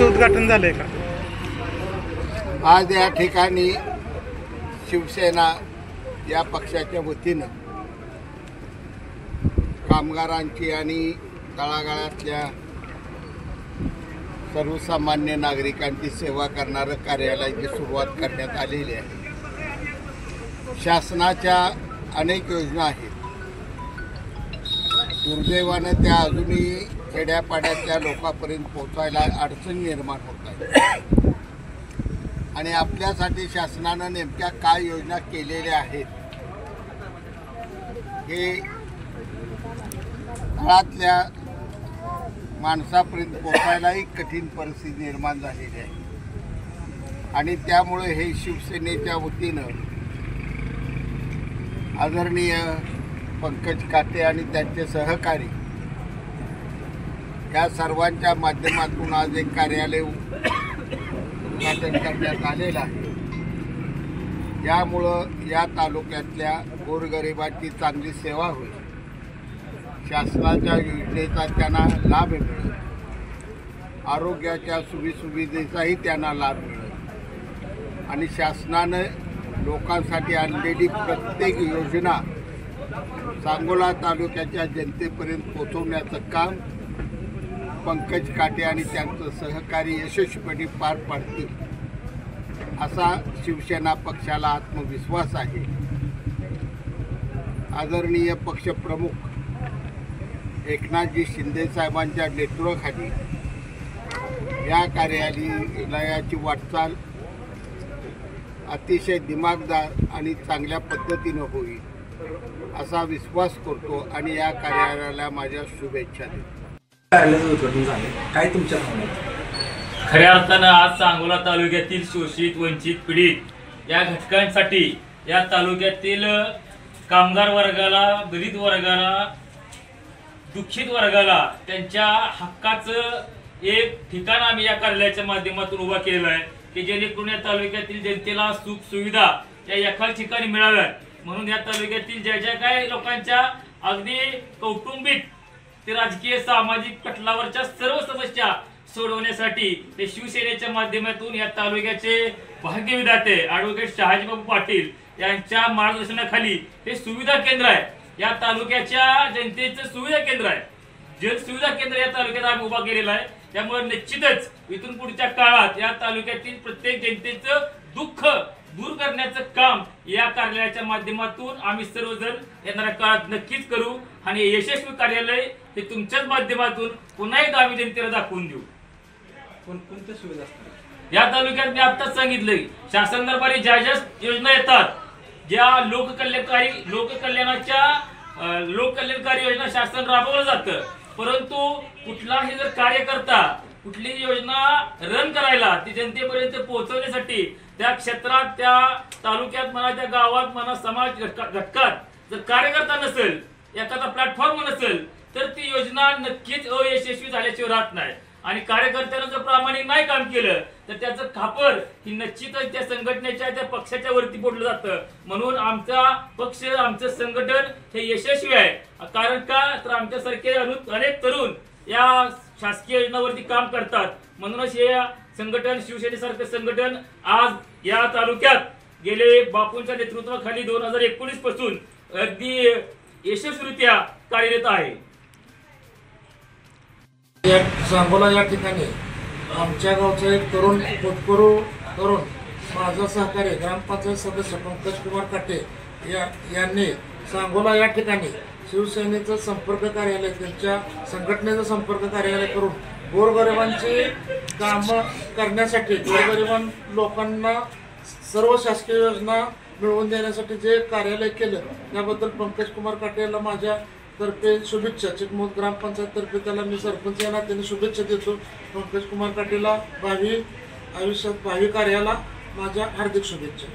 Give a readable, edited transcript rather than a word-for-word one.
उद्घाटन झालंय का? आज या ठिकाणी शिवसेना या पक्षाच्या वतीनं कामगारांची आणि तळागाळातल्या सर्वसामान्य नागरिकांची सेवा करणारं कार्यालयाची सुरुवात करण्यात आलेली आहे। शासनाच्या अनेक योजना आहेत, दुर्दैवानं त्या अजूनही खेड्यापाड्यातल्या लोकांपर्यंत पोहोचायला अडचणी निर्माण होत आहेत आणि आपल्यासाठी शासनानं नेमक्या काय योजना केलेल्या आहेत हे तळातल्या माणसापर्यंत पोहोचायलाही कठीण परिस्थिती निर्माण झालेली आहे आणि त्यामुळे हे शिवसेनेच्या वतीनं आदरणीय पंकज काटे आणि त्यांचे सहकारी या सर्वांच्या माध्यमातून आज एक कार्यालय उद्घाटन करण्यात आलेलं आहे। यामुळं या तालुक्यातल्या गोरगरिबांची चांगली सेवा होईल, शासनाच्या योजनेचा त्यांना लाभ मिळेल, आरोग्याच्या सुविधेचाही त्यांना लाभ मिळेल आणि शासनानं लोकांसाठी आणलेली प्रत्येक योजना सांगोला तालुक्याच्या जनतेपर्यंत पोहोचवण्याचं काम पंकज काटे आणि त्यांचं सहकारी यशस्वीपणे पार पाडतील असा शिवसेना पक्षाला आत्मविश्वास आहे। आदरणीय पक्षप्रमुख एकनाथजी शिंदे साहेबांच्या नेतृत्वाखाली या कार्यालयाची वाटचाल अतिशय दिमागदार आणि चांगल्या पद्धतीनं होईल असा विश्वास करतो आणि या कार्यालयाला माझ्या शुभेच्छा देतो। कार्यालयाचं उद्घाटन झाले, काय तुमच्या भावना? खऱ्या अर्थानं आज सांगोला तालुक्यातील शोषित वंचित पीडित या घटकांसाठी या तालुक्यातील कामगार वर्गाला, दलित वर्गाला, दुःखित वर्गाला त्यांच्या हक्काचं एक ठिकाण आम्ही या कार्यालयाच्या माध्यमातून उभा केलेलं आहे की जेणेकरून या तालुक्यातील जनतेला सुख सुविधा या एकाच ठिकाणी मिळाव्यात म्हणून या तालुक्यातील ज्या ज्या काही लोकांच्या अगदी कौटुंबिक ते राजकीय सामाजिक पटलावरच्या सर्व समस्या सोडवण्यासाठी ते शिवसेनेच्या माध्यमातून या तालुक्याचे भाग्यविधाते ॲडव्होकेट शहाजीबाबू पाटील यांच्या मार्गदर्शनाखाली हे सुविधा केंद्र आहे। या तालुक्याच्या जनतेचं सुविधा केंद्र आहे, जन सुविधा केंद्र या तालुक्यात आम्ही उभा केलेला आहे। त्यामुळे निश्चितच इथून पुढच्या काळात या तालुक्यातील प्रत्येक जनतेचं दुःख दूर करण्याचं काम या कार्यालयाच्या माध्यमातून आम्ही सर्वजण येणाऱ्या काळात नक्कीच करू आणि यशस्वी कार्यालय हे तुमच्याच माध्यमातून पुन्हा एकदा आम्ही जनतेला दाखवून देऊ। कोणत्या सुविधा असतात या तालुक्यात मी आत्ताच सांगितलंय, शासन दरबारी ज्या ज्या योजना येतात, ज्या लोककल्याणकारी योजना शासन राबवलं जातं, परंतु कुठलाही जर कार्यकर्ता कुठली योजना रन करायला ती जनतेपर्यंत पोहोचवण्यासाठी त्या क्षेत्रात त्या तालुक्यात म्हणा त्या गावात म्हणा समाज घटकात जर कार्यकर्ता नसेल, एखादा प्लॅटफॉर्म नसेल तर ती योजना नक्कीच अयशस्वी झाल्याशिवाय राहत नाही आणि कार्यकर्त्यानं जर प्रामाणिक नाही काम केलं तर त्याचं खापर ही निश्चितच त्या संघटनेच्या त्या पक्षाच्या वरती पडलं जातं। म्हणून आमचा पक्ष आमचं संघटन हे यशस्वी आहे, कारण का तर आमच्यासारखे अनेक तरुण या शासकीय योजनांवरती काम करतात। म्हणूनच हे संघटन शिवसेनेसारखं संघटन आज या तालुक्यात गेले बापूंच्या नेतृत्वाखाली 2019 पासून अगदी यशस्वीरित्या कार्यरत आहे। सांगोला या ठिकाणी आमच्या गावचा एक तरुण तरुण माझा सहकारी ग्रामपंचायत सदस्य पंकज कुमार काटे यांनी सांगोला या ठिकाणी शिवसेनेचं संपर्क कार्यालय, त्यांच्या संघटनेचं संपर्क कार्यालय करून गोरगरिबांची कामं करण्यासाठी, गोरगरिबां लोकांना सर्व शासकीय योजना मिळवून देण्यासाठी जे कार्यालय केलं त्याबद्दल पंकज कुमार काटे यांना माझ्या तर्फे शुभेच्छा, चिकमोद ग्रामपंचायत तर्फे त्याला मी सरपंच या नात्याने शुभेच्छा देतो। पंकज कुमार काटेला भावी आयुष्यात भावी कार्याला माझ्या हार्दिक शुभेच्छा।